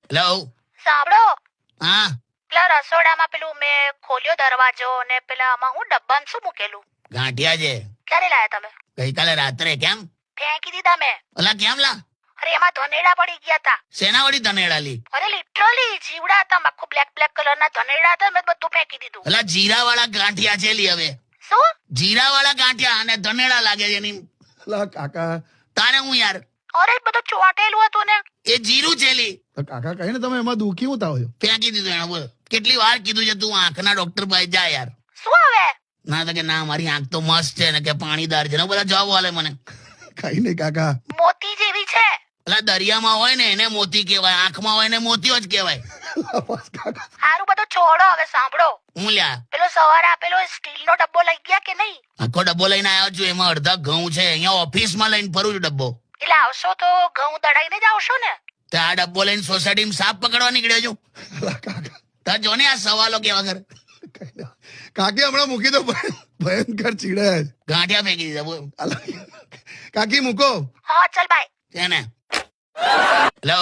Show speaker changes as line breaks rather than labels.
Hello.
સાંભળો,
હા
પેલા રસોડામાં પેલું મેં ખોલ્યો દરવાજો ને પેલા આમાં હું ડબ્બામાં શું મૂકેલું?
ગાંઠિયા છે.
ક્યારે લાયા તમે?
ગઈકાલે રાત્રે. કેમ?
ફેંકી દીધા મેં.
ઓલા કેમ લા?
અરે એમાં ધનેડા પડી ગયા હતા.
શેના વળી ધનેડા લી?
અરે લિટરલી જીવડા હતા, આખું બ્લેક કલરના ધનેડા હતા. મેં બધું ફેંકી દીધું.
ઓલા જીરા વાળા ગાંઠિયા છે લી હવે.
શું?
જીરા વાળા ગાંઠિયા અને ધનેડા લાગે છે એની.
લા કાકા,
તારે હું યાર
અરે બધું ચોટેલું હતું ને.
એ જીરું છે લી.
તો કાકા કહીને તમે એમાં દુખી હું થાવ છો?
ફેંકી દીધું એને. બોલ કેટલી વાર કીધું છે તું આંખના ડોક્ટર પાસે જા યાર.
શું હવે?
ના તો કે ના મારી આંખ તો મસ્ત છે ને કે પાણીદાર છે ને બધા જવાબ આલે મને.
કઈ નહીં કાકા.
મોતી જેવી છે.
એટલે દરિયામાં હોય ને એને મોતી કહેવાય, આંખમાં હોય ને મોતીઓ જ કહેવાય.
બસ કાકા.
સારું બધું છોડો, હવે સાંભળો.
હું લ્યા
પેલો સવારે આપેલો સ્ટીલનો ડબ્બો લઈ ગયા કે નહીં?
આખો ડબ્બો લઈને આવ્યો છું, એમાં અડધા ઘઉં છે. અહીંયા ઓફિસમાં લઈને ફરું છું ડબ્બો.
એટલે આવશો તો ઘઉં દડાઈને જ આવશો ને?
તો આ ડબ્બો લઈને સોસાયટીમાં સાપ પકડવા નીકળ્યો છું.
લા કાકા,
તો જો ને આ સવાલો કેવા કર.
કઈ નહીં. કાકી હમણાં મૂકી દો, ભયંકર ચીડાય છે.
ગાંઠિયા ફેંકી દીધા. બોલ
અલા, કાકી મૂકો.
હા ચાલ બાય.
છે ને. હેલો.